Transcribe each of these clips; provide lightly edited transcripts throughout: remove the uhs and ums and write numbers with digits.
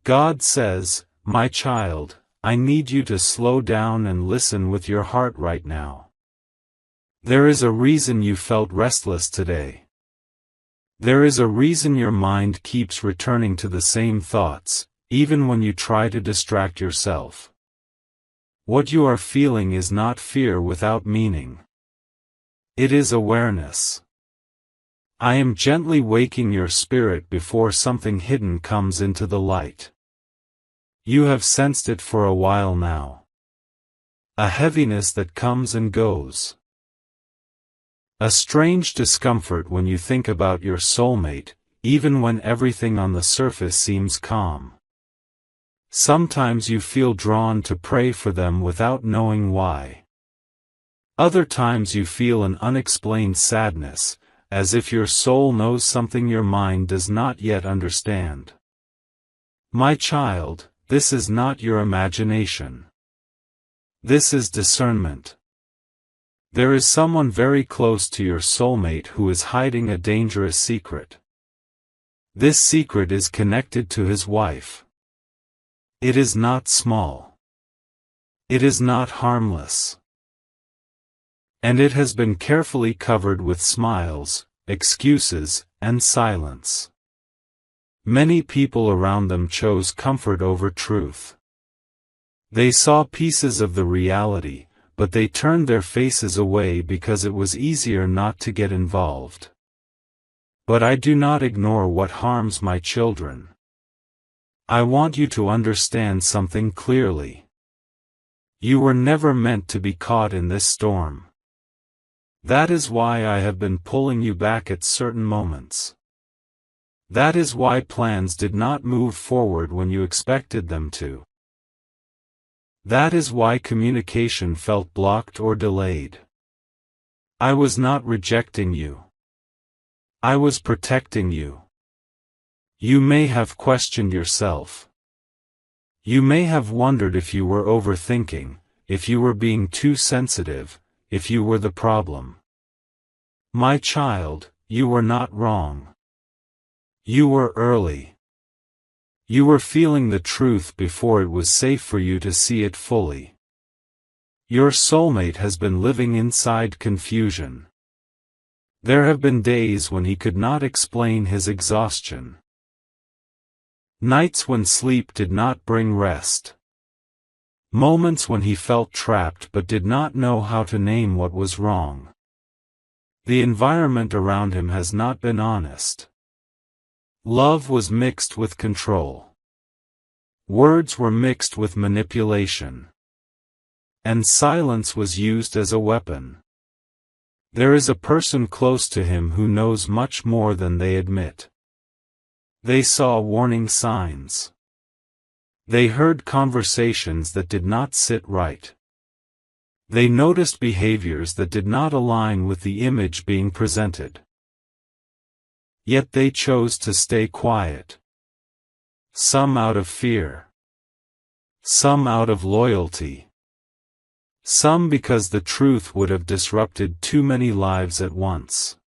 God says, "My child, I need you to slow down and listen with your heart right now. There is a reason you felt restless today. There is a reason your mind keeps returning to the same thoughts, even when you try to distract yourself. What you are feeling is not fear without meaning. It is awareness. I am gently waking your spirit before something hidden comes into the light. You have sensed it for a while now. A heaviness that comes and goes. A strange discomfort when you think about your soulmate, even when everything on the surface seems calm. Sometimes you feel drawn to pray for them without knowing why. Other times you feel an unexplained sadness, as if your soul knows something your mind does not yet understand. My child, this is not your imagination. This is discernment. There is someone very close to your soulmate who is hiding a dangerous secret. This secret is connected to his wife. It is not small. It is not harmless. And it has been carefully covered with smiles, excuses, and silence. Many people around them chose comfort over truth. They saw pieces of the reality, but they turned their faces away because it was easier not to get involved. But I do not ignore what harms my children. I want you to understand something clearly. You were never meant to be caught in this storm. That is why I have been pulling you back at certain moments. That is why plans did not move forward when you expected them to. That is why communication felt blocked or delayed. I was not rejecting you. I was protecting you. You may have questioned yourself. You may have wondered if you were overthinking, if you were being too sensitive, if you were the problem. My child, you were not wrong. You were early. You were feeling the truth before it was safe for you to see it fully. Your soulmate has been living inside confusion. There have been days when he could not explain his exhaustion. Nights when sleep did not bring rest. Moments when he felt trapped but did not know how to name what was wrong. The environment around him has not been honest. Love was mixed with control. Words were mixed with manipulation. And silence was used as a weapon. There is a person close to him who knows much more than they admit. They saw warning signs. They heard conversations that did not sit right. They noticed behaviors that did not align with the image being presented. Yet they chose to stay quiet. Some out of fear. Some out of loyalty. Some because the truth would have disrupted too many lives at once.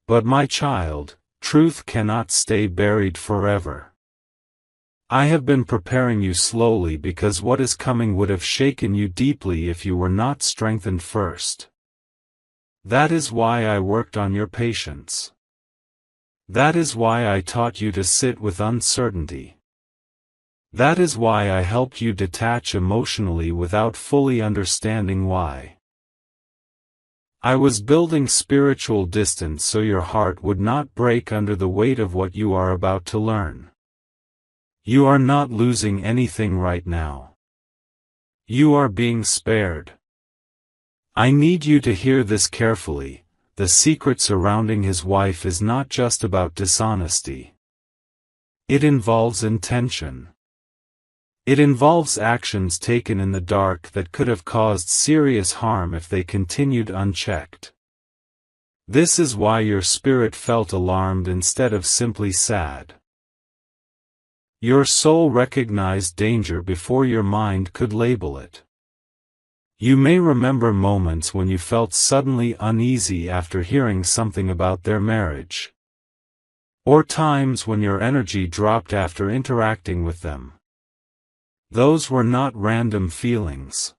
But my child, truth cannot stay buried forever. I have been preparing you slowly because what is coming would have shaken you deeply if you were not strengthened first. That is why I worked on your patience. That is why I taught you to sit with uncertainty. That is why I helped you detach emotionally without fully understanding why. I was building spiritual distance so your heart would not break under the weight of what you are about to learn. You are not losing anything right now. You are being spared. I need you to hear this carefully. The secret surrounding his wife is not just about dishonesty. It involves intention. It involves actions taken in the dark that could have caused serious harm if they continued unchecked. This is why your spirit felt alarmed instead of simply sad. Your soul recognized danger before your mind could label it. You may remember moments when you felt suddenly uneasy after hearing something about their marriage. Or times when your energy dropped after interacting with them. Those were not random feelings.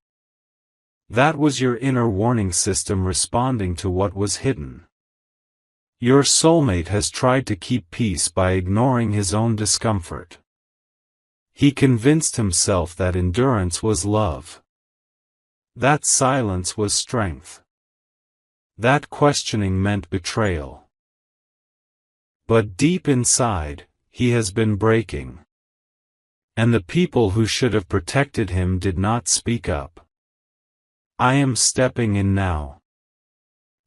That was your inner warning system responding to what was hidden. Your soulmate has tried to keep peace by ignoring his own discomfort. He convinced himself that endurance was love. That silence was strength. That questioning meant betrayal. But deep inside, he has been breaking. And the people who should have protected him did not speak up. I am stepping in now.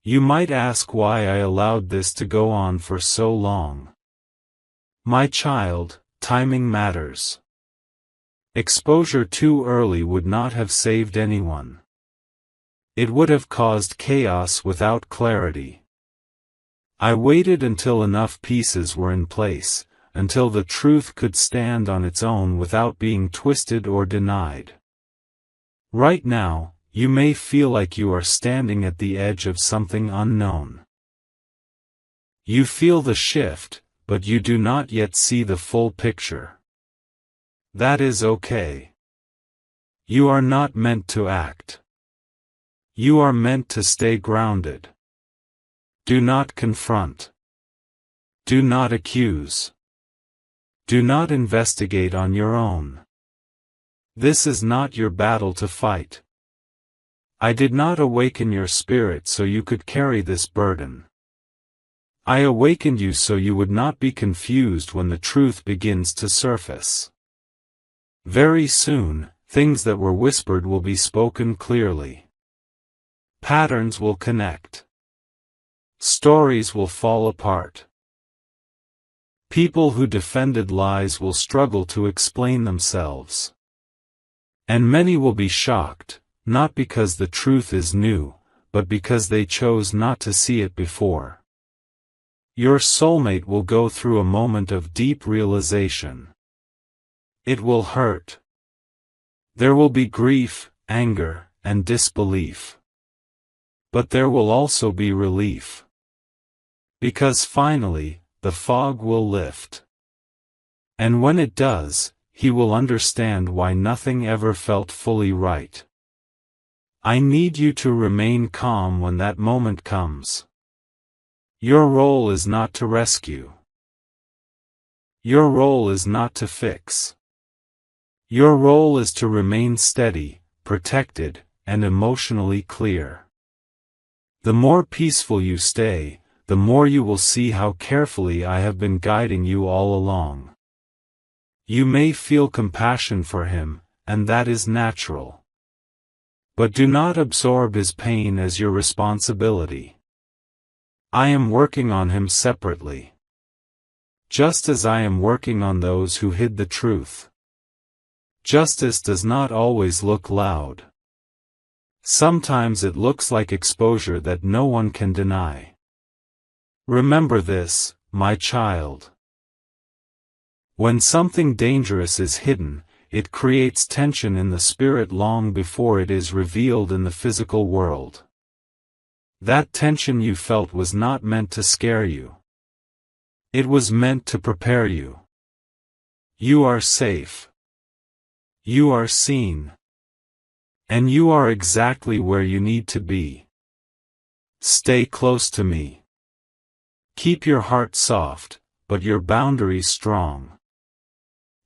You might ask why I allowed this to go on for so long. My child, timing matters. Exposure too early would not have saved anyone. It would have caused chaos without clarity. I waited until enough pieces were in place, until the truth could stand on its own without being twisted or denied. Right now, you may feel like you are standing at the edge of something unknown. You feel the shift, but you do not yet see the full picture. That is okay. You are not meant to act. You are meant to stay grounded. Do not confront. Do not accuse. Do not investigate on your own. This is not your battle to fight. I did not awaken your spirit so you could carry this burden. I awakened you so you would not be confused when the truth begins to surface. Very soon, things that were whispered will be spoken clearly. Patterns will connect. Stories will fall apart. People who defended lies will struggle to explain themselves. And many will be shocked, not because the truth is new, but because they chose not to see it before. Your soulmate will go through a moment of deep realization. It will hurt. There will be grief, anger, and disbelief. But there will also be relief. Because finally, the fog will lift. And when it does, he will understand why nothing ever felt fully right. I need you to remain calm when that moment comes. Your role is not to rescue. Your role is not to fix. Your role is to remain steady, protected, and emotionally clear. The more peaceful you stay, the more you will see how carefully I have been guiding you all along. You may feel compassion for him, and that is natural. But do not absorb his pain as your responsibility. I am working on him separately. Just as I am working on those who hid the truth. Justice does not always look loud. Sometimes it looks like exposure that no one can deny. Remember this, my child. When something dangerous is hidden, it creates tension in the spirit long before it is revealed in the physical world. That tension you felt was not meant to scare you. It was meant to prepare you. You are safe. You are seen. And you are exactly where you need to be. Stay close to me. Keep your heart soft, but your boundaries strong.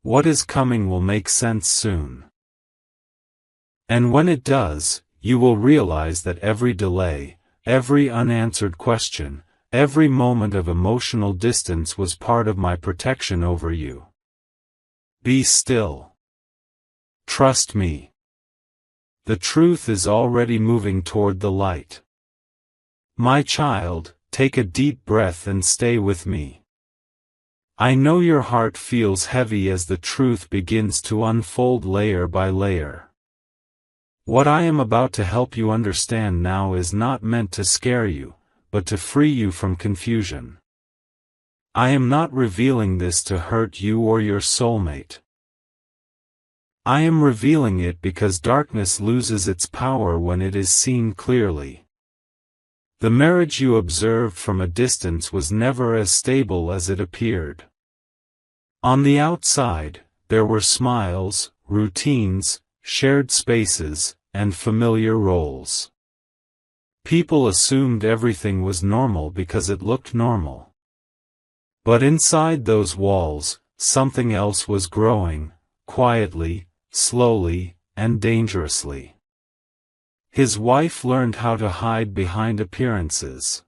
What is coming will make sense soon. And when it does, you will realize that every delay, every unanswered question, every moment of emotional distance was part of my protection over you. Be still. Trust me. The truth is already moving toward the light. My child, take a deep breath and stay with me. I know your heart feels heavy as the truth begins to unfold layer by layer. What I am about to help you understand now is not meant to scare you, but to free you from confusion. I am not revealing this to hurt you or your soulmate. I am revealing it because darkness loses its power when it is seen clearly. The marriage you observed from a distance was never as stable as it appeared. On the outside, there were smiles, routines, shared spaces, and familiar roles. People assumed everything was normal because it looked normal. But inside those walls, something else was growing, quietly, slowly, and dangerously. His wife learned how to hide behind appearances.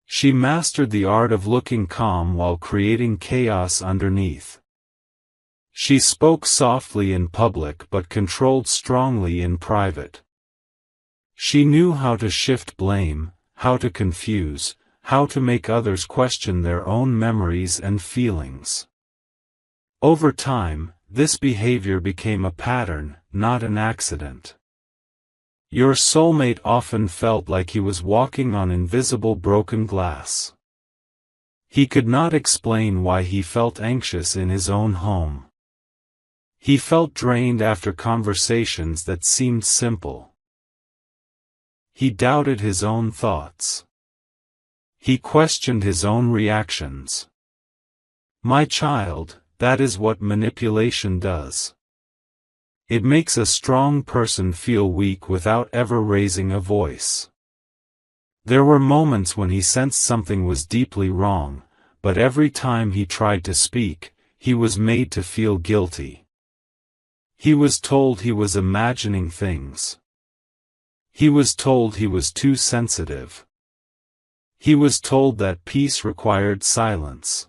She mastered the art of looking calm while creating chaos underneath. She spoke softly in public but controlled strongly in private. She knew how to shift blame, how to confuse, how to make others question their own memories and feelings. Over time, this behavior became a pattern, not an accident. Your soulmate often felt like he was walking on invisible broken glass. He could not explain why he felt anxious in his own home. He felt drained after conversations that seemed simple. He doubted his own thoughts. He questioned his own reactions. My child, that is what manipulation does. It makes a strong person feel weak without ever raising a voice. There were moments when he sensed something was deeply wrong, but every time he tried to speak, he was made to feel guilty. He was told he was imagining things. He was told he was too sensitive. He was told that peace required silence.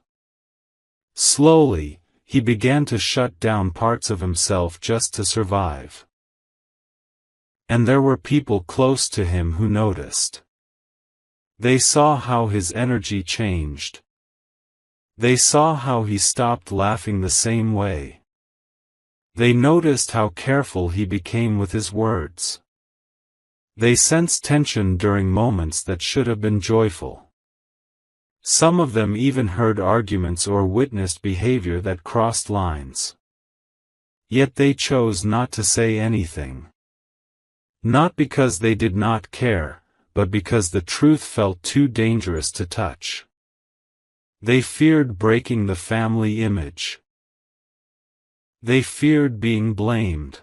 Slowly, he began to shut down parts of himself just to survive. And there were people close to him who noticed. They saw how his energy changed. They saw how he stopped laughing the same way. They noticed how careful he became with his words. They sensed tension during moments that should have been joyful. Some of them even heard arguments or witnessed behavior that crossed lines. Yet they chose not to say anything. Not because they did not care, but because the truth felt too dangerous to touch. They feared breaking the family image. They feared being blamed.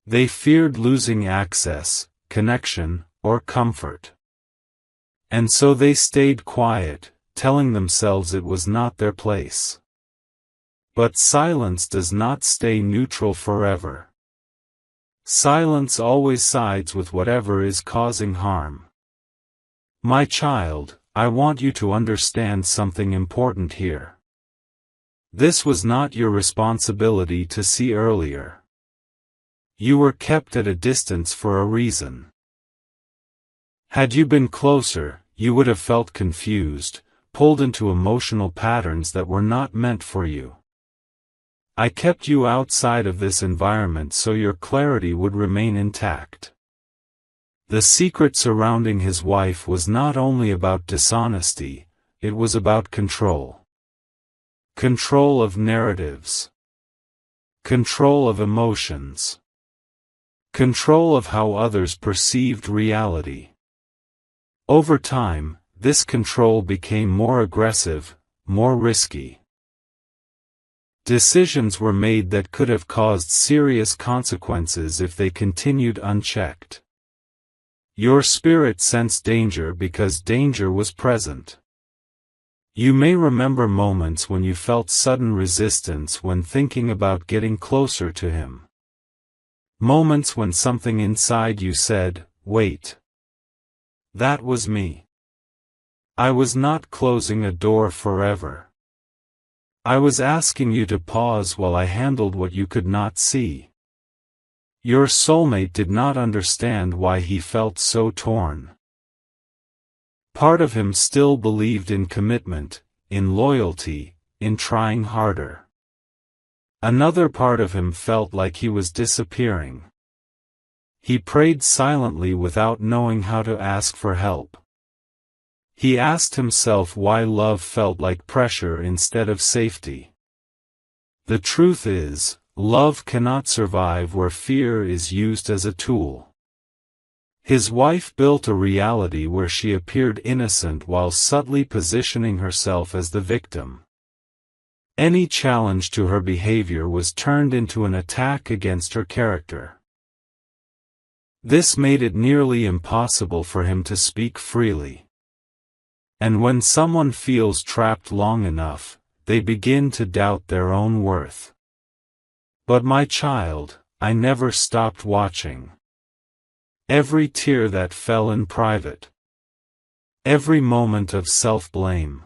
They feared losing access, connection, or comfort. And so they stayed quiet, telling themselves it was not their place. But silence does not stay neutral forever. Silence always sides with whatever is causing harm. My child, I want you to understand something important here. This was not your responsibility to see earlier. You were kept at a distance for a reason. Had you been closer, you would have felt confused, pulled into emotional patterns that were not meant for you. I kept you outside of this environment so your clarity would remain intact. The secret surrounding his wife was not only about dishonesty, it was about control. Control of narratives. Control of emotions. Control of how others perceived reality. Over time, this control became more aggressive, more risky. Decisions were made that could have caused serious consequences if they continued unchecked. Your spirit sensed danger because danger was present. You may remember moments when you felt sudden resistance when thinking about getting closer to him. Moments when something inside you said, "Wait." That was me. I was not closing a door forever. I was asking you to pause while I handled what you could not see. Your soulmate did not understand why he felt so torn. Part of him still believed in commitment, in loyalty, in trying harder. Another part of him felt like he was disappearing. He prayed silently without knowing how to ask for help. He asked himself why love felt like pressure instead of safety. The truth is, love cannot survive where fear is used as a tool. His wife built a reality where she appeared innocent while subtly positioning herself as the victim. Any challenge to her behavior was turned into an attack against her character. This made it nearly impossible for him to speak freely. And when someone feels trapped long enough, they begin to doubt their own worth. But my child, I never stopped watching. Every tear that fell in private. Every moment of self-blame.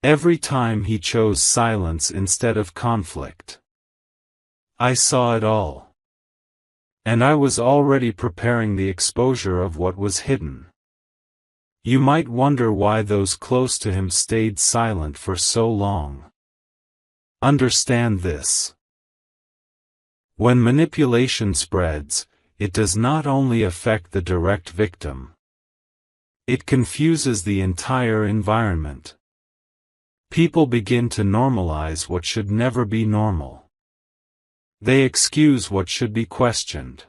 Every time he chose silence instead of conflict. I saw it all. And I was already preparing the exposure of what was hidden. You might wonder why those close to him stayed silent for so long. Understand this. When manipulation spreads, it does not only affect the direct victim. It confuses the entire environment. People begin to normalize what should never be normal. They excuse what should be questioned.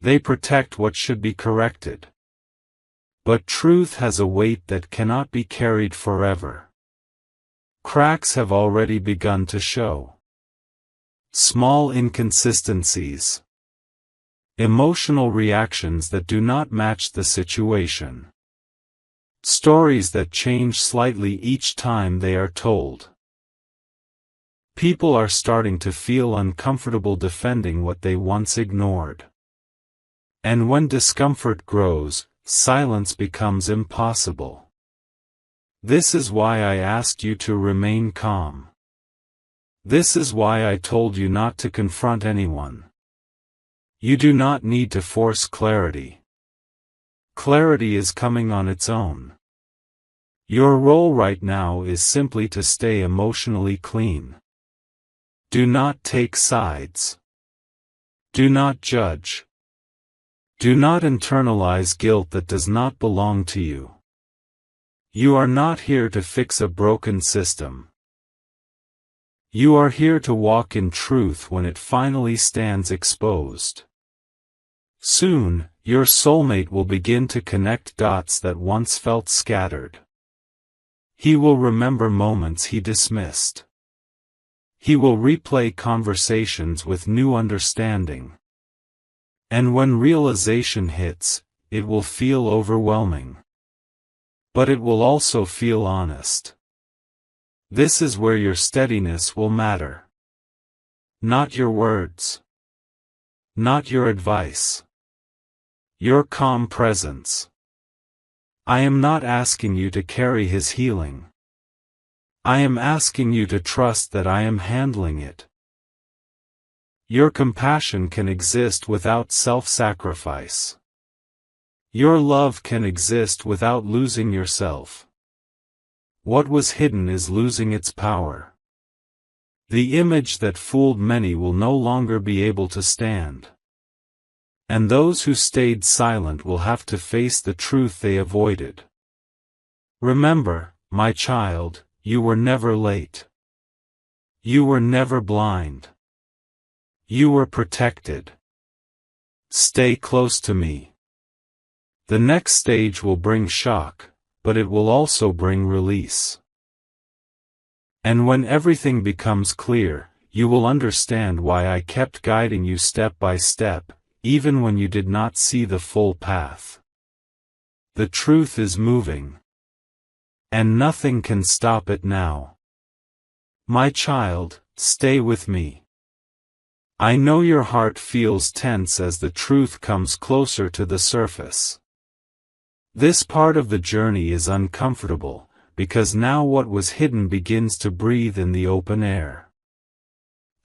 They protect what should be corrected. But truth has a weight that cannot be carried forever. Cracks have already begun to show. Small inconsistencies. Emotional reactions that do not match the situation. Stories that change slightly each time they are told. People are starting to feel uncomfortable defending what they once ignored. And when discomfort grows, silence becomes impossible. This is why I asked you to remain calm. This is why I told you not to confront anyone. You do not need to force clarity. Clarity is coming on its own. Your role right now is simply to stay emotionally clean. Do not take sides. Do not judge. Do not internalize guilt that does not belong to you. You are not here to fix a broken system. You are here to walk in truth when it finally stands exposed. Soon, your soulmate will begin to connect dots that once felt scattered. He will remember moments he dismissed. He will replay conversations with new understanding. And when realization hits, it will feel overwhelming. But it will also feel honest. This is where your steadiness will matter. Not your words. Not your advice. Your calm presence. I am not asking you to carry his healing. I am asking you to trust that I am handling it. Your compassion can exist without self-sacrifice. Your love can exist without losing yourself. What was hidden is losing its power. The image that fooled many will no longer be able to stand. And those who stayed silent will have to face the truth they avoided. Remember, my child, you were never late. You were never blind. You were protected. Stay close to me. The next stage will bring shock, but it will also bring release. And when everything becomes clear, you will understand why I kept guiding you step by step, even when you did not see the full path. The truth is moving. And nothing can stop it now. My child, stay with me. I know your heart feels tense as the truth comes closer to the surface. This part of the journey is uncomfortable, because now what was hidden begins to breathe in the open air.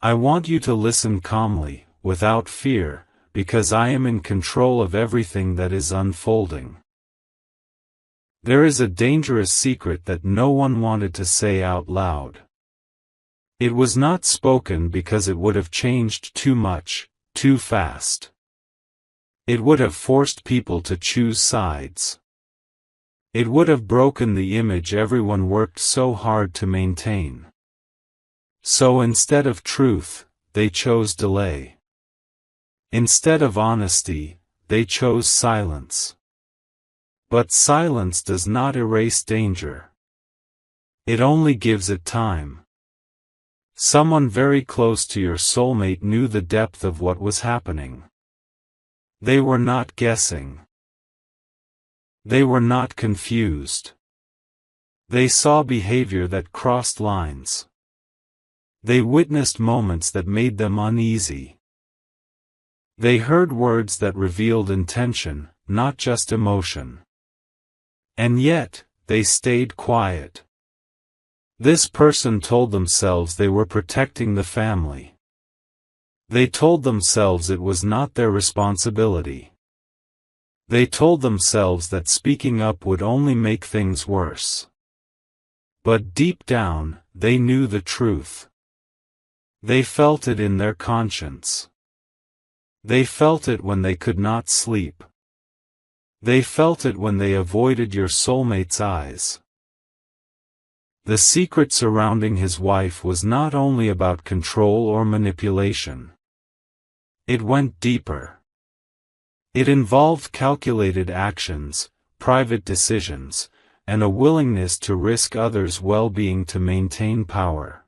I want you to listen calmly, without fear, because I am in control of everything that is unfolding. There is a dangerous secret that no one wanted to say out loud. It was not spoken because it would have changed too much, too fast. It would have forced people to choose sides. It would have broken the image everyone worked so hard to maintain. So instead of truth, they chose delay. Instead of honesty, they chose silence. But silence does not erase danger. It only gives it time. Someone very close to your soulmate knew the depth of what was happening. They were not guessing. They were not confused. They saw behavior that crossed lines. They witnessed moments that made them uneasy. They heard words that revealed intention, not just emotion. And yet, they stayed quiet. This person told themselves they were protecting the family. They told themselves it was not their responsibility. They told themselves that speaking up would only make things worse. But deep down, they knew the truth. They felt it in their conscience. They felt it when they could not sleep. They felt it when they avoided your soulmate's eyes. The secret surrounding his wife was not only about control or manipulation. It went deeper. It involved calculated actions, private decisions, and a willingness to risk others' well-being to maintain power.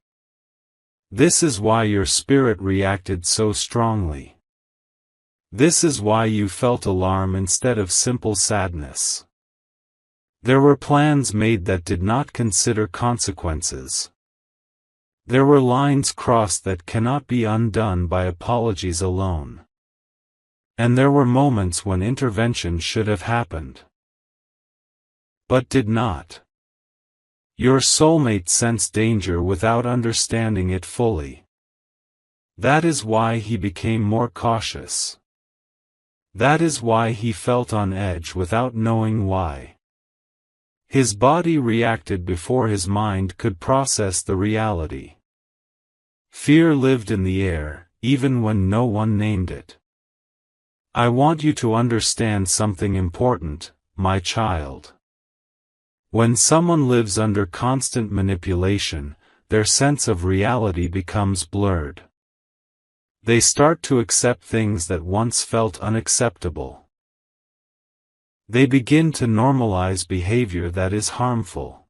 This is why your spirit reacted so strongly. This is why you felt alarm instead of simple sadness. There were plans made that did not consider consequences. There were lines crossed that cannot be undone by apologies alone. And there were moments when intervention should have happened. But did not. Your soulmate sensed danger without understanding it fully. That is why he became more cautious. That is why he felt on edge without knowing why. His body reacted before his mind could process the reality. Fear lived in the air, even when no one named it. I want you to understand something important, my child. When someone lives under constant manipulation, their sense of reality becomes blurred. They start to accept things that once felt unacceptable. They begin to normalize behavior that is harmful.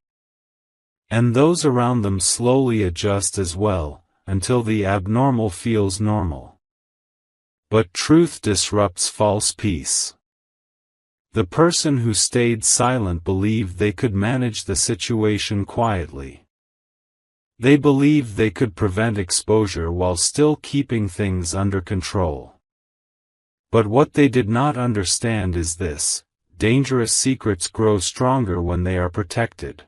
And those around them slowly adjust as well, until the abnormal feels normal. But truth disrupts false peace. The person who stayed silent believed they could manage the situation quietly. They believed they could prevent exposure while still keeping things under control. But what they did not understand is this: dangerous secrets grow stronger when they are protected.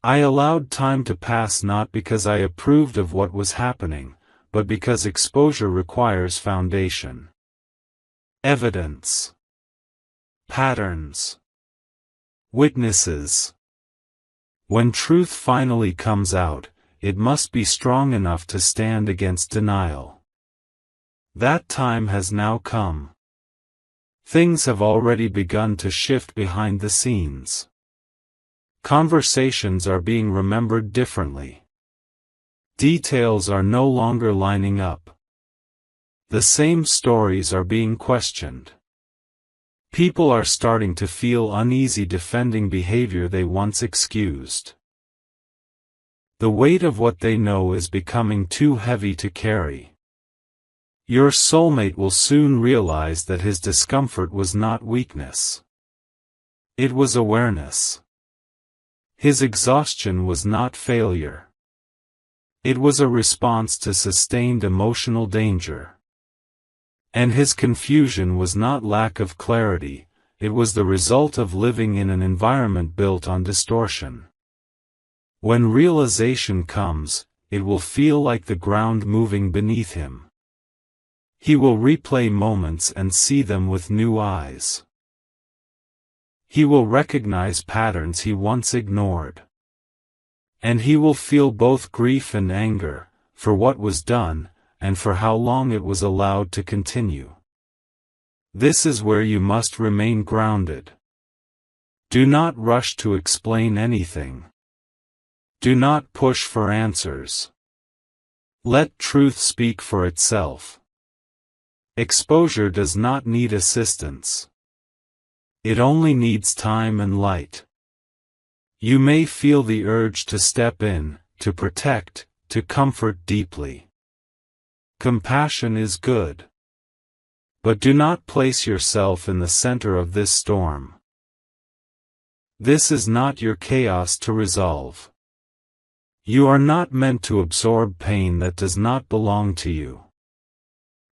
I allowed time to pass not because I approved of what was happening, but because exposure requires foundation. Evidence. Patterns. Witnesses. When truth finally comes out, it must be strong enough to stand against denial. That time has now come. Things have already begun to shift behind the scenes. Conversations are being remembered differently. Details are no longer lining up. The same stories are being questioned. People are starting to feel uneasy defending behavior they once excused. The weight of what they know is becoming too heavy to carry. Your soulmate will soon realize that his discomfort was not weakness. It was awareness. His exhaustion was not failure. It was a response to sustained emotional danger. And his confusion was not lack of clarity, it was the result of living in an environment built on distortion. When realization comes, it will feel like the ground moving beneath him. He will replay moments and see them with new eyes. He will recognize patterns he once ignored. And he will feel both grief and anger, for what was done, and for how long it was allowed to continue. This is where you must remain grounded. Do not rush to explain anything. Do not push for answers. Let truth speak for itself. Exposure does not need assistance. It only needs time and light. You may feel the urge to step in, to protect, to comfort deeply. Compassion is good. But do not place yourself in the center of this storm. This is not your chaos to resolve. You are not meant to absorb pain that does not belong to you.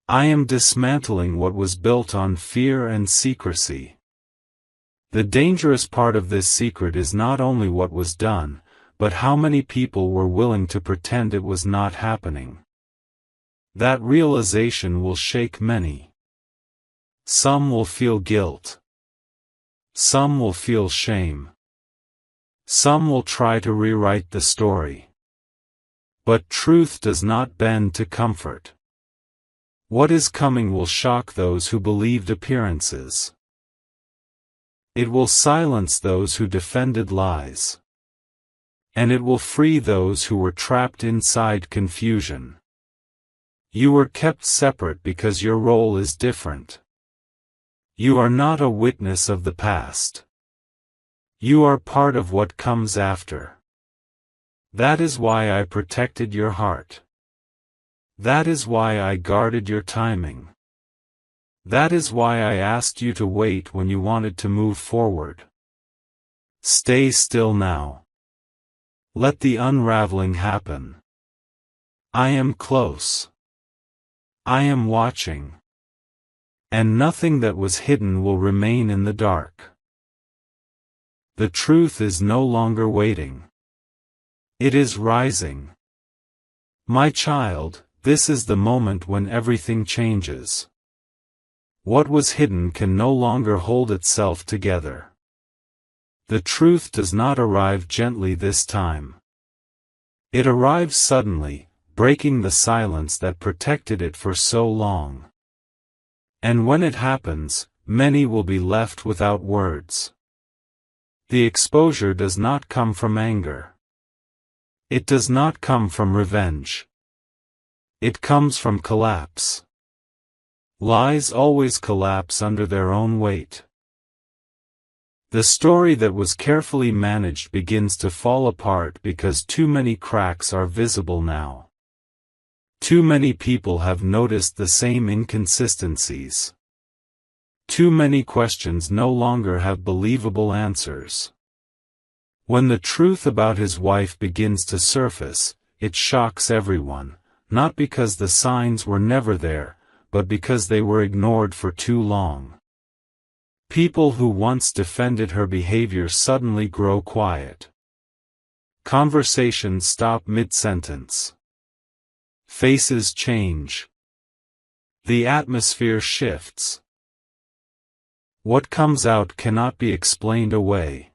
I am dismantling what was built on fear and secrecy. The dangerous part of this secret is not only what was done, but how many people were willing to pretend it was not happening. That realization will shake many. Some will feel guilt. Some will feel shame. Some will try to rewrite the story. But truth does not bend to comfort. What is coming will shock those who believed appearances. It will silence those who defended lies. And it will free those who were trapped inside confusion. You were kept separate because your role is different. You are not a witness of the past. You are part of what comes after. That is why I protected your heart. That is why I guarded your timing. That is why I asked you to wait when you wanted to move forward. Stay still now. Let the unraveling happen. I am close. I am watching. And nothing that was hidden will remain in the dark. The truth is no longer waiting. It is rising. My child, this is the moment when everything changes. What was hidden can no longer hold itself together. The truth does not arrive gently this time. It arrives suddenly, breaking the silence that protected it for so long. And when it happens, many will be left without words. The exposure does not come from anger. It does not come from revenge. It comes from collapse. Lies always collapse under their own weight. The story that was carefully managed begins to fall apart because too many cracks are visible now. Too many people have noticed the same inconsistencies. Too many questions no longer have believable answers. When the truth about his wife begins to surface, it shocks everyone, not because the signs were never there, but because they were ignored for too long. People who once defended her behavior suddenly grow quiet. Conversations stop mid-sentence. Faces change. The atmosphere shifts. What comes out cannot be explained away.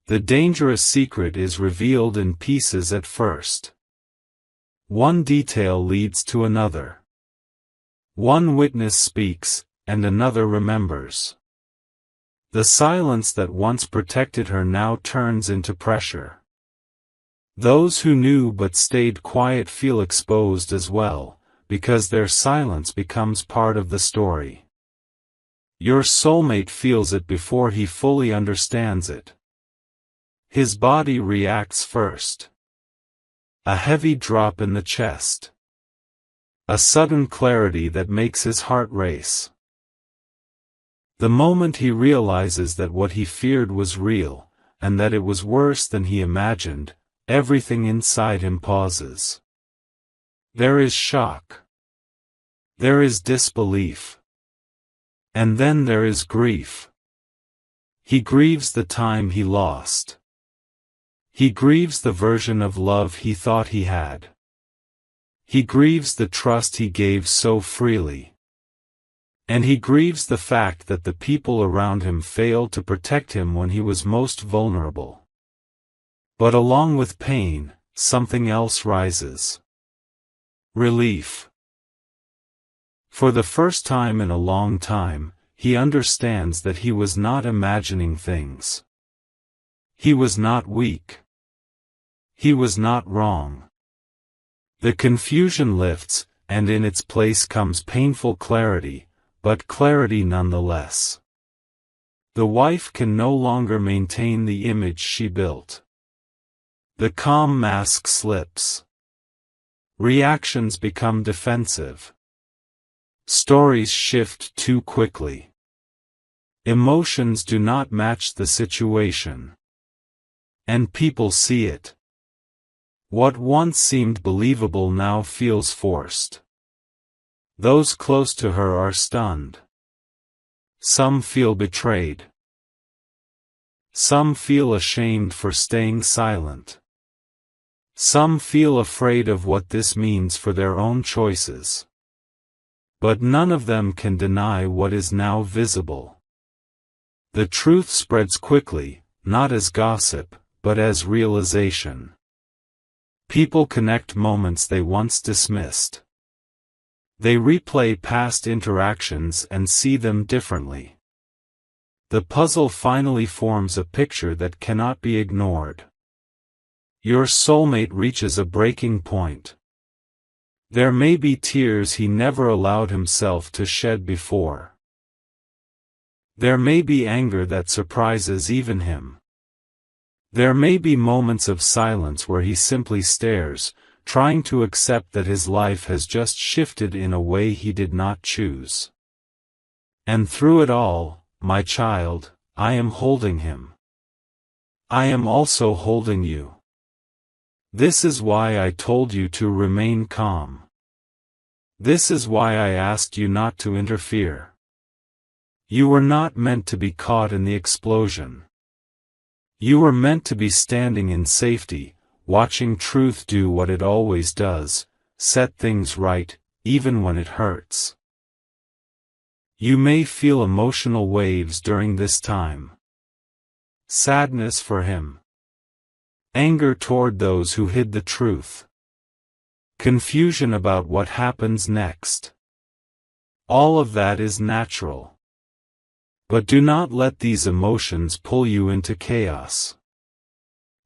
The dangerous secret is revealed in pieces at first. One detail leads to another. One witness speaks, and another remembers. The silence that once protected her now turns into pressure. Those who knew but stayed quiet feel exposed as well, because their silence becomes part of the story. Your soulmate feels it before he fully understands it. His body reacts first. A heavy drop in the chest. A sudden clarity that makes his heart race. The moment he realizes that what he feared was real, and that it was worse than he imagined, everything inside him pauses. There is shock. There is disbelief. And then there is grief. He grieves the time he lost. He grieves the version of love he thought he had. He grieves the trust he gave so freely. And he grieves the fact that the people around him failed to protect him when he was most vulnerable. But along with pain, something else rises. Relief. For the first time in a long time, he understands that he was not imagining things. He was not weak. He was not wrong. The confusion lifts, and in its place comes painful clarity, but clarity nonetheless. The wife can no longer maintain the image she built. The calm mask slips. Reactions become defensive. Stories shift too quickly. Emotions do not match the situation. And people see it. What once seemed believable now feels forced. Those close to her are stunned. Some feel betrayed. Some feel ashamed for staying silent. Some feel afraid of what this means for their own choices. But none of them can deny what is now visible. The truth spreads quickly, not as gossip, but as realization. People connect moments they once dismissed. They replay past interactions and see them differently. The puzzle finally forms a picture that cannot be ignored. Your soulmate reaches a breaking point. There may be tears he never allowed himself to shed before. There may be anger that surprises even him. There may be moments of silence where he simply stares, trying to accept that his life has just shifted in a way he did not choose. And through it all, my child, I am holding him. I am also holding you. This is why I told you to remain calm. This is why I asked you not to interfere. You were not meant to be caught in the explosion. You were meant to be standing in safety, watching truth do what it always does, set things right, even when it hurts. You may feel emotional waves during this time. Sadness for him. Anger toward those who hid the truth. Confusion about what happens next. All of that is natural. But do not let these emotions pull you into chaos.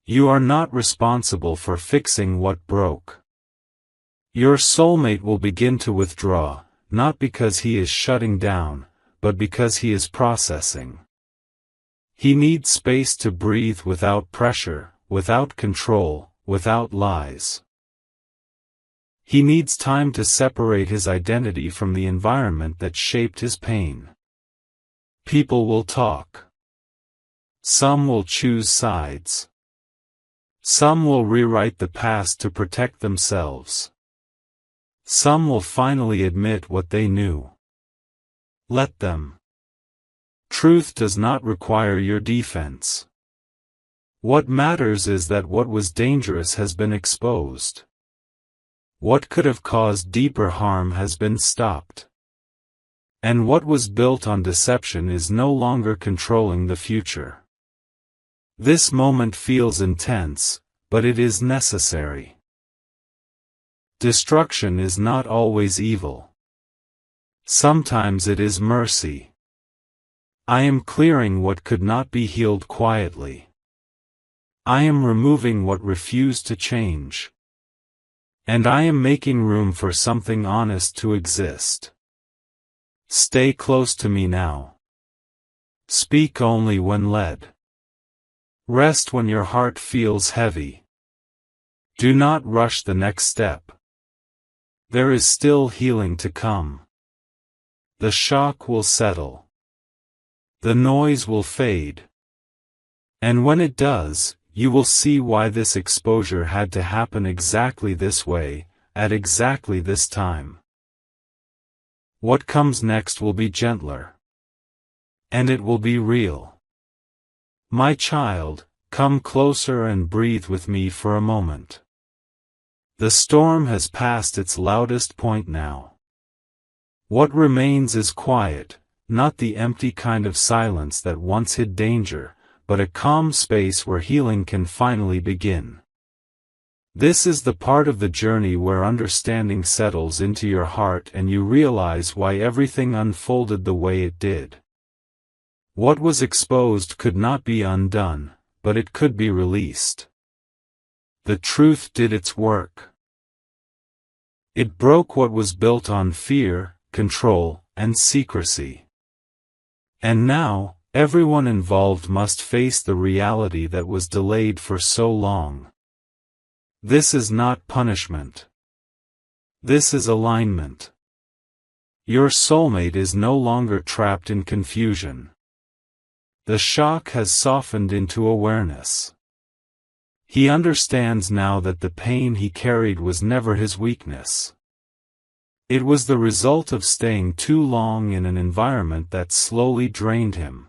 You are not responsible for fixing what broke. Your soulmate will begin to withdraw, not because he is shutting down, but because he is processing. He needs space to breathe without pressure, without control, without lies. He needs time to separate his identity from the environment that shaped his pain. People will talk. Some will choose sides. Some will rewrite the past to protect themselves. Some will finally admit what they knew. Let them. Truth does not require your defense. What matters is that what was dangerous has been exposed. What could have caused deeper harm has been stopped. And what was built on deception is no longer controlling the future. This moment feels intense, but it is necessary. Destruction is not always evil. Sometimes it is mercy. I am clearing what could not be healed quietly. I am removing what refused to change. And I am making room for something honest to exist. Stay close to me now. Speak only when led. Rest when your heart feels heavy. Do not rush the next step. There is still healing to come. The shock will settle. The noise will fade. And when it does, you will see why this exposure had to happen exactly this way, at exactly this time. What comes next will be gentler. And it will be real. My child, come closer and breathe with me for a moment. The storm has passed its loudest point now. What remains is quiet, not the empty kind of silence that once hid danger, but a calm space where healing can finally begin. This is the part of the journey where understanding settles into your heart and you realize why everything unfolded the way it did. What was exposed could not be undone, but it could be released. The truth did its work. It broke what was built on fear, control, and secrecy. And now, everyone involved must face the reality that was delayed for so long. This is not punishment. This is alignment. Your soulmate is no longer trapped in confusion. The shock has softened into awareness. He understands now that the pain he carried was never his weakness. It was the result of staying too long in an environment that slowly drained him.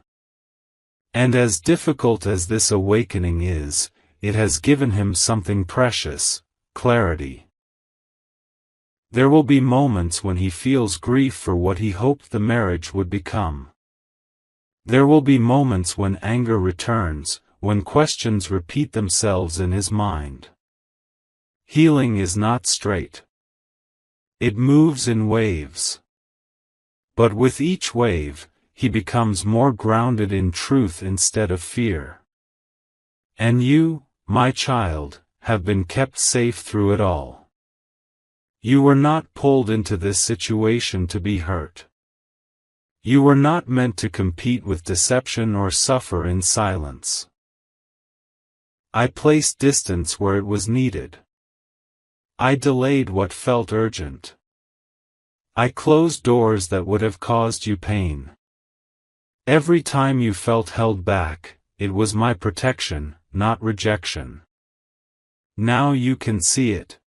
And as difficult as this awakening is, it has given him something precious: clarity. There will be moments when he feels grief for what he hoped the marriage would become. There will be moments when anger returns, when questions repeat themselves in his mind. Healing is not straight. It moves in waves. But with each wave, he becomes more grounded in truth instead of fear. And you, my child, have been kept safe through it all. You were not pulled into this situation to be hurt. You were not meant to compete with deception or suffer in silence. I placed distance where it was needed. I delayed what felt urgent. I closed doors that would have caused you pain. Every time you felt held back, it was my protection, not rejection. Now you can see it.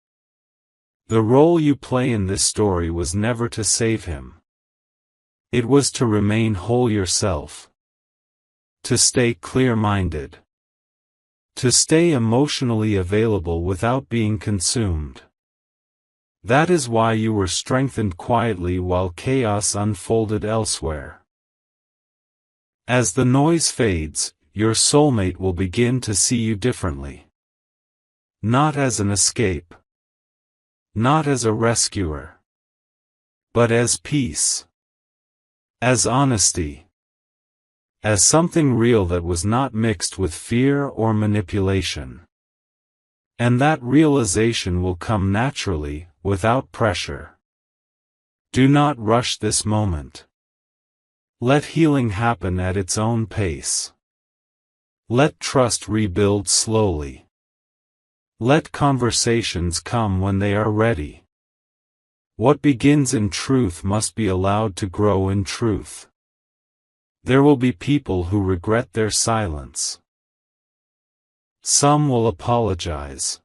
The role you play in this story was never to save him. It was to remain whole yourself. To stay clear-minded. To stay emotionally available without being consumed. That is why you were strengthened quietly while chaos unfolded elsewhere. As the noise fades, your soulmate will begin to see you differently. Not as an escape. Not as a rescuer. But as peace. As honesty. As something real that was not mixed with fear or manipulation. And that realization will come naturally, without pressure. Do not rush this moment. Let healing happen at its own pace. Let trust rebuild slowly. Let conversations come when they are ready. What begins in truth must be allowed to grow in truth. There will be people who regret their silence. Some will apologize.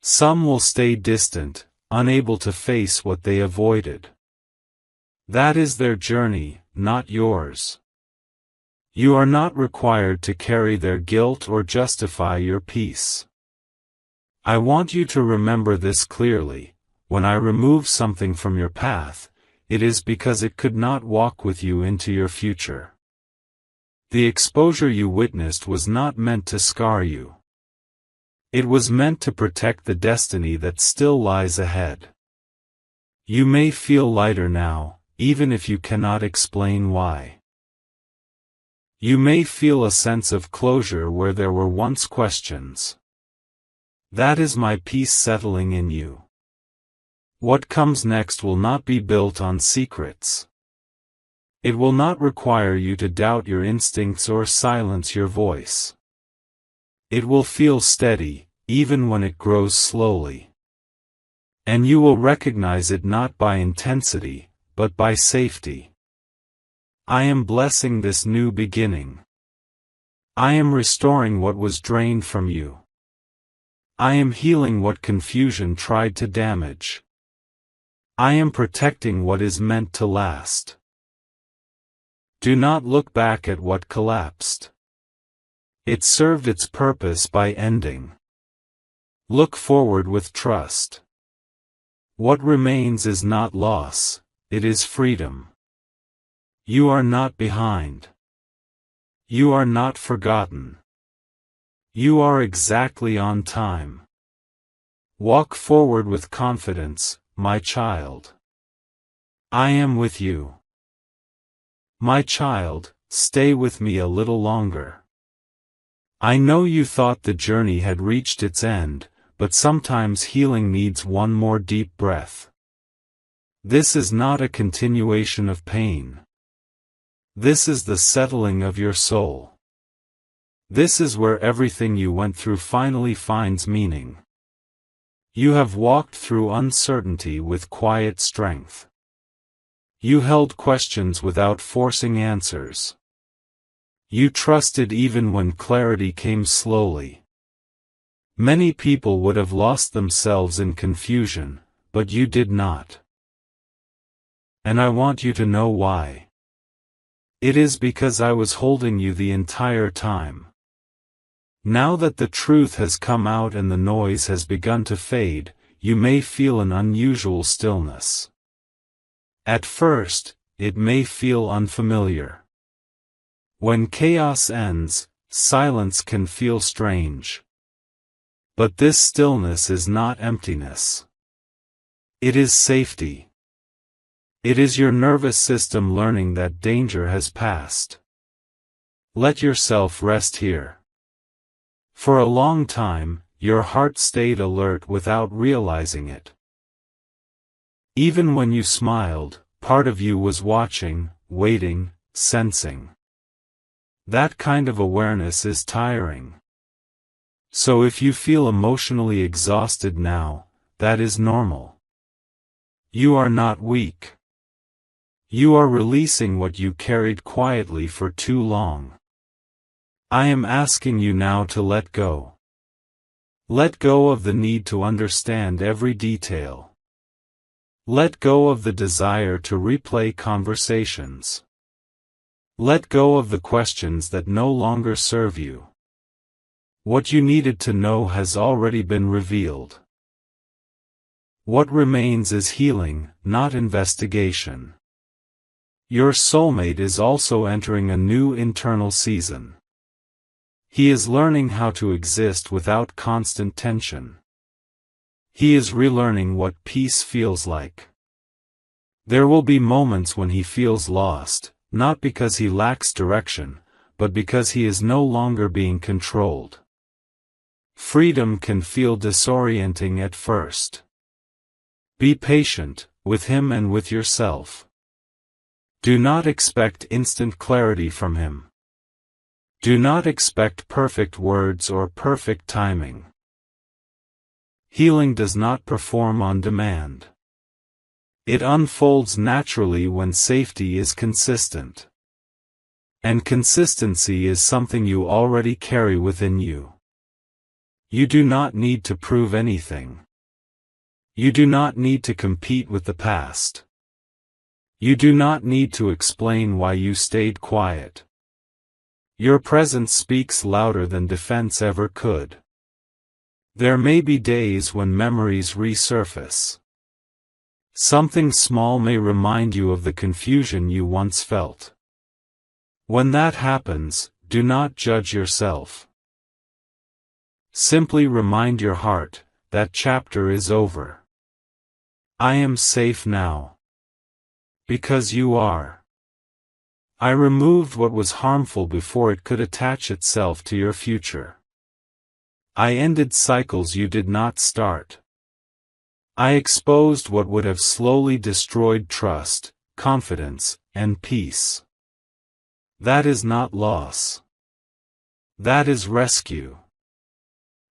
Some will stay distant, unable to face what they avoided. That is their journey, not yours. You are not required to carry their guilt or justify your peace. I want you to remember this clearly: when I remove something from your path, it is because it could not walk with you into your future. The exposure you witnessed was not meant to scar you. It was meant to protect the destiny that still lies ahead. You may feel lighter now, even if you cannot explain why. You may feel a sense of closure where there were once questions. That is my peace settling in you. What comes next will not be built on secrets. It will not require you to doubt your instincts or silence your voice. It will feel steady, even when it grows slowly. And you will recognize it not by intensity, but by safety. I am blessing this new beginning. I am restoring what was drained from you. I am healing what confusion tried to damage. I am protecting what is meant to last. Do not look back at what collapsed. It served its purpose by ending. Look forward with trust. What remains is not loss, it is freedom. You are not behind. You are not forgotten. You are exactly on time. Walk forward with confidence, my child. I am with you. My child, stay with me a little longer. I know you thought the journey had reached its end, but sometimes healing needs one more deep breath. This is not a continuation of pain. This is the settling of your soul. This is where everything you went through finally finds meaning. You have walked through uncertainty with quiet strength. You held questions without forcing answers. You trusted even when clarity came slowly. Many people would have lost themselves in confusion, but you did not. And I want you to know why. It is because I was holding you the entire time. Now that the truth has come out and the noise has begun to fade, you may feel an unusual stillness. At first, it may feel unfamiliar. When chaos ends, silence can feel strange. But this stillness is not emptiness. It is safety. It is your nervous system learning that danger has passed. Let yourself rest here. For a long time, your heart stayed alert without realizing it. Even when you smiled, part of you was watching, waiting, sensing. That kind of awareness is tiring. So if you feel emotionally exhausted now, that is normal. You are not weak. You are releasing what you carried quietly for too long. I am asking you now to let go. Let go of the need to understand every detail. Let go of the desire to replay conversations. Let go of the questions that no longer serve you. What you needed to know has already been revealed. What remains is healing, not investigation. Your soulmate is also entering a new internal season. He is learning how to exist without constant tension. He is relearning what peace feels like. There will be moments when he feels lost, not because he lacks direction, but because he is no longer being controlled. Freedom can feel disorienting at first. Be patient, with him and with yourself. Do not expect instant clarity from him. Do not expect perfect words or perfect timing. Healing does not perform on demand. It unfolds naturally when safety is consistent. And consistency is something you already carry within you. You do not need to prove anything. You do not need to compete with the past. You do not need to explain why you stayed quiet. Your presence speaks louder than defense ever could. There may be days when memories resurface. Something small may remind you of the confusion you once felt. When that happens, do not judge yourself. Simply remind your heart, that chapter is over. I am safe now. Because you are. I removed what was harmful before it could attach itself to your future. I ended cycles you did not start. I exposed what would have slowly destroyed trust, confidence, and peace. That is not loss. That is rescue.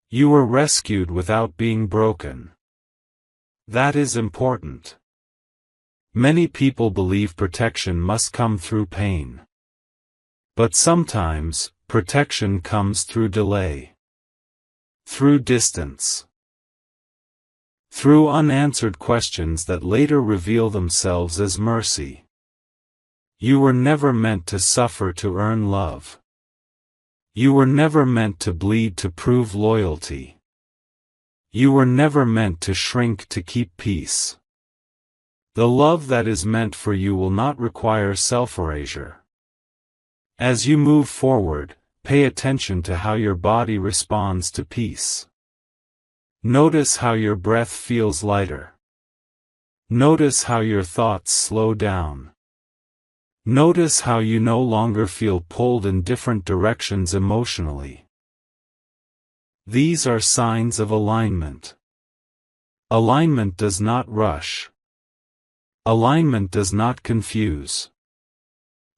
You were rescued without being broken. That is important. Many people believe protection must come through pain. But sometimes, protection comes through delay. Through distance. Through unanswered questions that later reveal themselves as mercy. You were never meant to suffer to earn love. You were never meant to bleed to prove loyalty. You were never meant to shrink to keep peace. The love that is meant for you will not require self-erasure. As you move forward, pay attention to how your body responds to peace. Notice how your breath feels lighter. Notice how your thoughts slow down. Notice how you no longer feel pulled in different directions emotionally. These are signs of alignment. Alignment does not rush. Alignment does not confuse.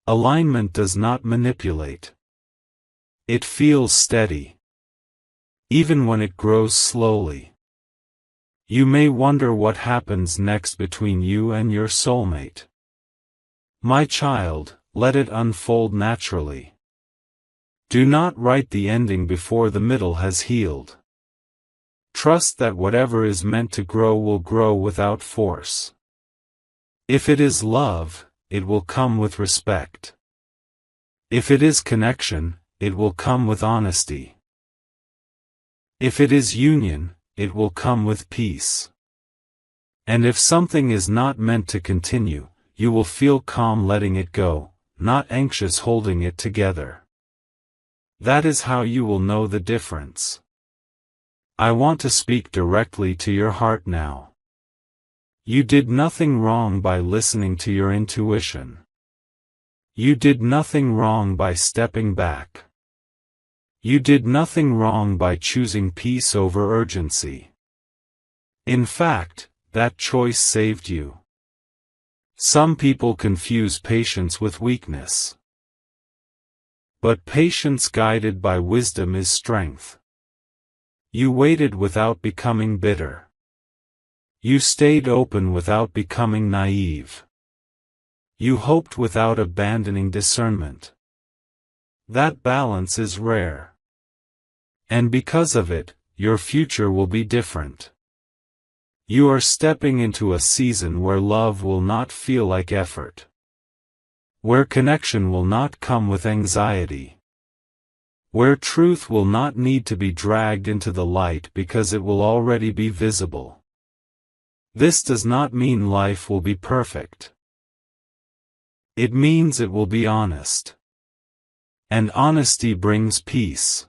Alignment does not manipulate. It feels steady, even when it grows slowly. You may wonder what happens next between you and your soulmate. My child, let it unfold naturally. Do not write the ending before the middle has healed. Trust that whatever is meant to grow will grow without force. If it is love, it will come with respect. If it is connection, it will come with honesty. If it is union, it will come with peace. And if something is not meant to continue, you will feel calm letting it go, not anxious holding it together. That is how you will know the difference. I want to speak directly to your heart now. You did nothing wrong by listening to your intuition. You did nothing wrong by stepping back. You did nothing wrong by choosing peace over urgency. In fact, that choice saved you. Some people confuse patience with weakness. But patience guided by wisdom is strength. You waited without becoming bitter. You stayed open without becoming naive. You hoped without abandoning discernment. That balance is rare. And because of it, your future will be different. You are stepping into a season where love will not feel like effort. Where connection will not come with anxiety. Where truth will not need to be dragged into the light because it will already be visible. This does not mean life will be perfect. It means it will be honest. And honesty brings peace.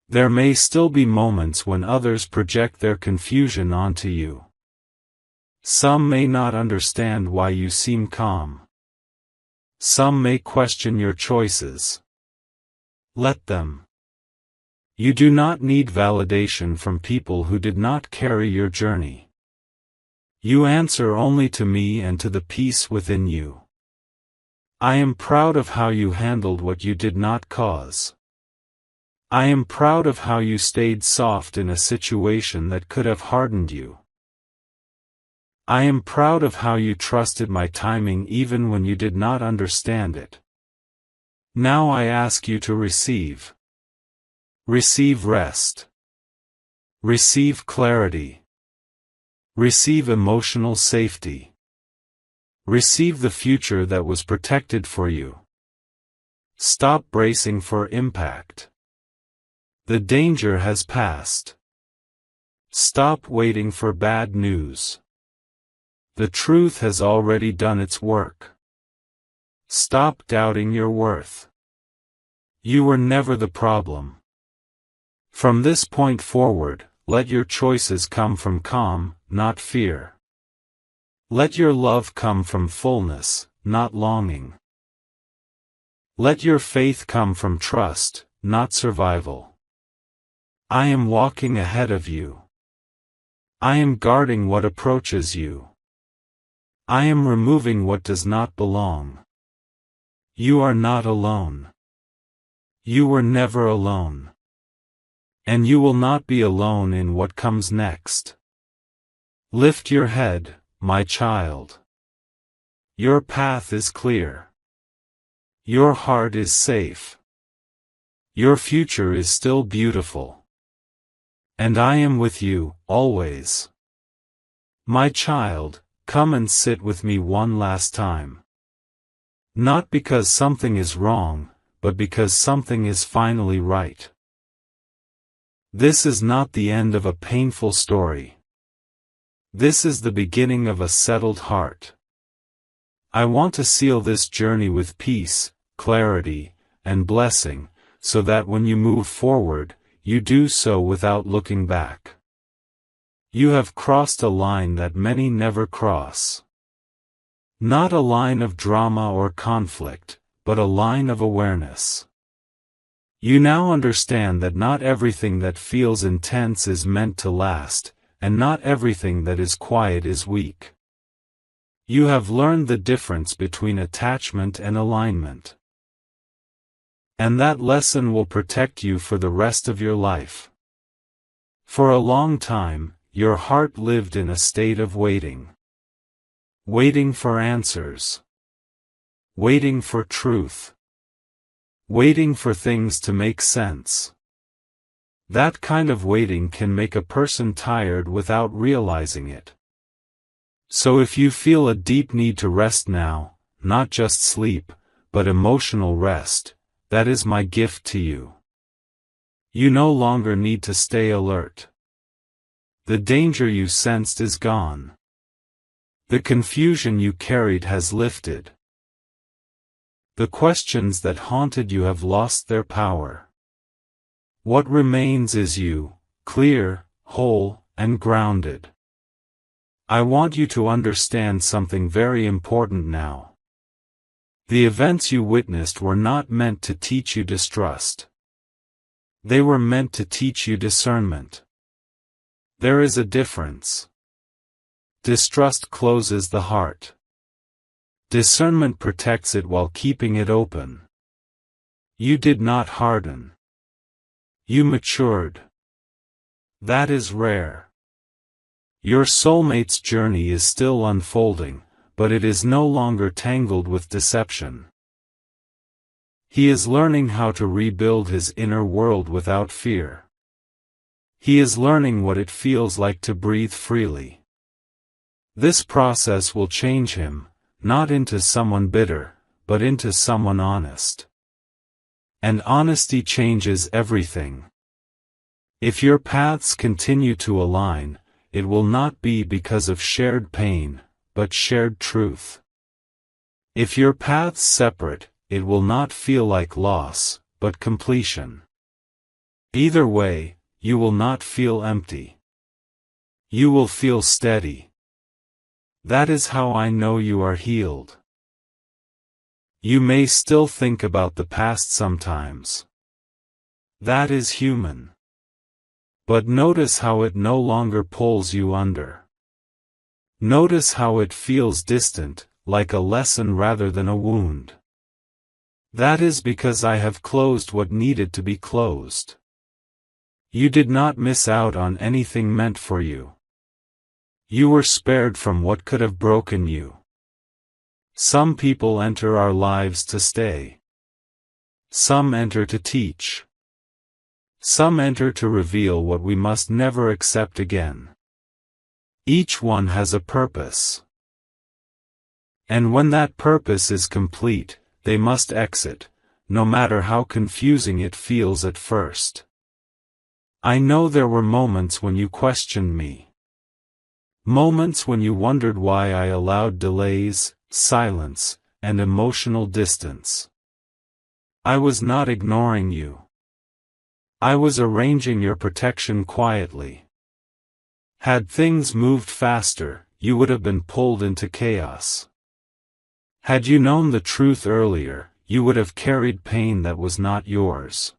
There may still be moments when others project their confusion onto you. Some may not understand why you seem calm. Some may question your choices. Let them. You do not need validation from people who did not carry your journey. You answer only to me and to the peace within you. I am proud of how you handled what you did not cause. I am proud of how you stayed soft in a situation that could have hardened you. I am proud of how you trusted my timing even when you did not understand it. Now I ask you to receive. Receive rest. Receive clarity. Receive emotional safety. Receive the future that was protected for you. Stop bracing for impact. The danger has passed. Stop waiting for bad news. The truth has already done its work. Stop doubting your worth. You were never the problem. From this point forward, let your choices come from calm, not fear. Let your love come from fullness, not longing. Let your faith come from trust, not survival. I am walking ahead of you. I am guarding what approaches you. I am removing what does not belong. You are not alone. You were never alone. And you will not be alone in what comes next. Lift your head, my child. Your path is clear. Your heart is safe. Your future is still beautiful. And I am with you, always. My child, come and sit with me one last time. Not because something is wrong, but because something is finally right. This is not the end of a painful story. This is the beginning of a settled heart. I want to seal this journey with peace, clarity, and blessing, so that when you move forward, you do so without looking back. You have crossed a line that many never cross. Not a line of drama or conflict, but a line of awareness. You now understand that not everything that feels intense is meant to last, and not everything that is quiet is weak. You have learned the difference between attachment and alignment. And that lesson will protect you for the rest of your life. For a long time, your heart lived in a state of waiting. Waiting for answers. Waiting for truth. Waiting for things to make sense. That kind of waiting can make a person tired without realizing it. So if you feel a deep need to rest now, not just sleep, but emotional rest, that is my gift to you. You no longer need to stay alert. The danger you sensed is gone. The confusion you carried has lifted. The questions that haunted you have lost their power. What remains is you, clear, whole, and grounded. I want you to understand something very important now. The events you witnessed were not meant to teach you distrust. They were meant to teach you discernment. There is a difference. Distrust closes the heart. Discernment protects it while keeping it open. You did not harden. You matured. That is rare. Your soulmate's journey is still unfolding, but it is no longer tangled with deception. He is learning how to rebuild his inner world without fear. He is learning what it feels like to breathe freely. This process will change him, not into someone bitter, but into someone honest. And honesty changes everything. If your paths continue to align, it will not be because of shared pain, but shared truth. If your paths separate, it will not feel like loss, but completion. Either way, you will not feel empty. You will feel steady. That is how I know you are healed. You may still think about the past sometimes. That is human. But notice how it no longer pulls you under. Notice how it feels distant, like a lesson rather than a wound. That is because I have closed what needed to be closed. You did not miss out on anything meant for you. You were spared from what could have broken you. Some people enter our lives to stay. Some enter to teach. Some enter to reveal what we must never accept again. Each one has a purpose. And when that purpose is complete, they must exit, no matter how confusing it feels at first. I know there were moments when you questioned me. Moments when you wondered why I allowed delays, silence, and emotional distance. I was not ignoring you. I was arranging your protection quietly. Had things moved faster, you would have been pulled into chaos. Had you known the truth earlier, you would have carried pain that was not yours.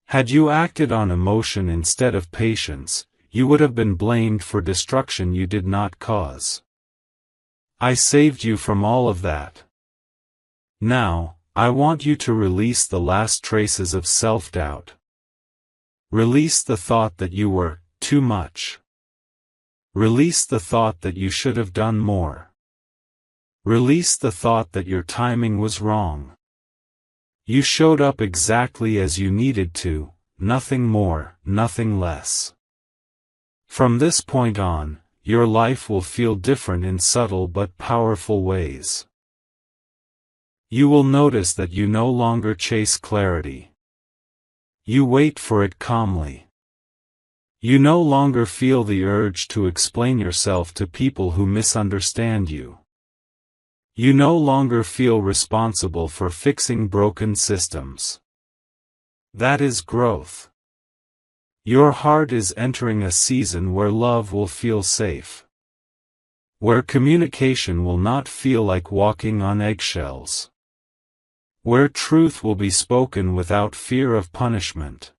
Had you acted on emotion instead of patience, you would have been blamed for destruction you did not cause. I saved you from all of that. Now, I want you to release the last traces of self-doubt. Release the thought that you were too much. Release the thought that you should have done more. Release the thought that your timing was wrong. You showed up exactly as you needed to, nothing more, nothing less. From this point on, your life will feel different in subtle but powerful ways. You will notice that you no longer chase clarity. You wait for it calmly. You no longer feel the urge to explain yourself to people who misunderstand you. You no longer feel responsible for fixing broken systems. That is growth. Your heart is entering a season where love will feel safe. Where communication will not feel like walking on eggshells. where truth will be spoken without fear of punishment.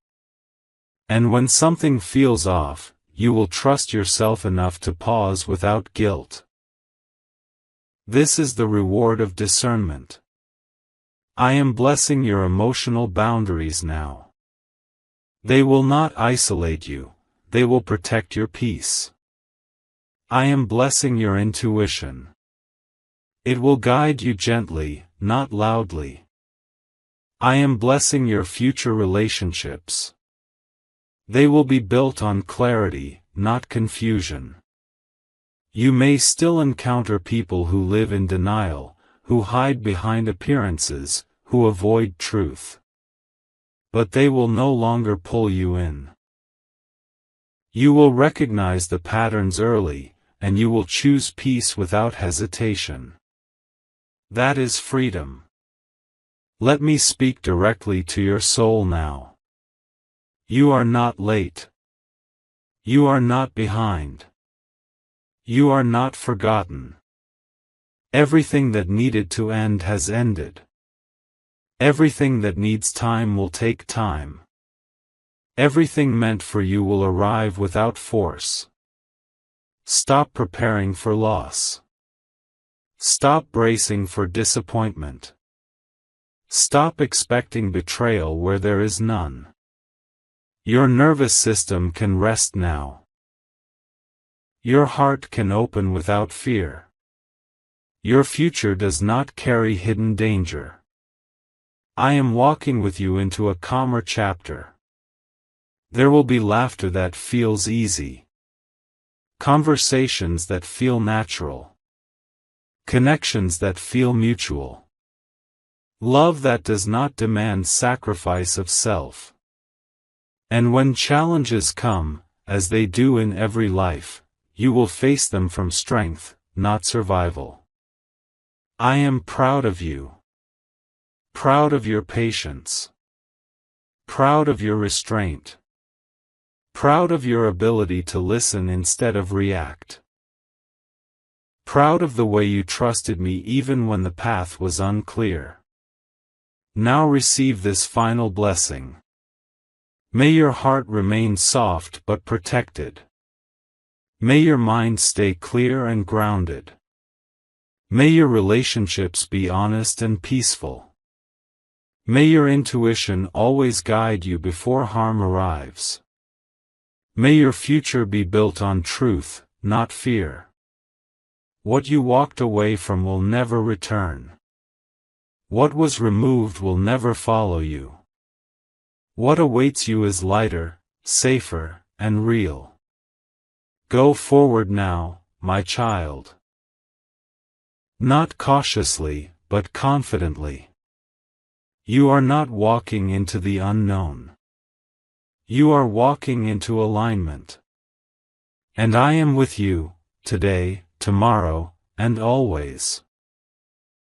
And when something feels off, you will trust yourself enough to pause without guilt. This is the reward of discernment. I am blessing your emotional boundaries now. They will not isolate you, they will protect your peace. I am blessing your intuition. It will guide you gently, not loudly. I am blessing your future relationships. They will be built on clarity, not confusion. You may still encounter people who live in denial, who hide behind appearances, who avoid truth. But they will no longer pull you in. You will recognize the patterns early, and you will choose peace without hesitation. That is freedom. Let me speak directly to your soul now. You are not late. You are not behind. You are not forgotten. Everything that needed to end has ended. Everything that needs time will take time. Everything meant for you will arrive without force. Stop preparing for loss. Stop bracing for disappointment. Stop expecting betrayal where there is none. Your nervous system can rest now. Your heart can open without fear. Your future does not carry hidden danger. I am walking with you into a calmer chapter. There will be laughter that feels easy. Conversations that feel natural. Connections that feel mutual. Love that does not demand sacrifice of self. And when challenges come, as they do in every life, you will face them from strength, not survival. I am proud of you. Proud of your patience. Proud of your restraint. Proud of your ability to listen instead of react. Proud of the way you trusted me even when the path was unclear. Now receive this final blessing. May your heart remain soft but protected. May your mind stay clear and grounded. May your relationships be honest and peaceful. May your intuition always guide you before harm arrives. May your future be built on truth, not fear. What you walked away from will never return. What was removed will never follow you. What awaits you is lighter, safer, and real. Go forward now, my child. Not cautiously, but confidently. You are not walking into the unknown. You are walking into alignment. And I am with you, today, tomorrow, and always.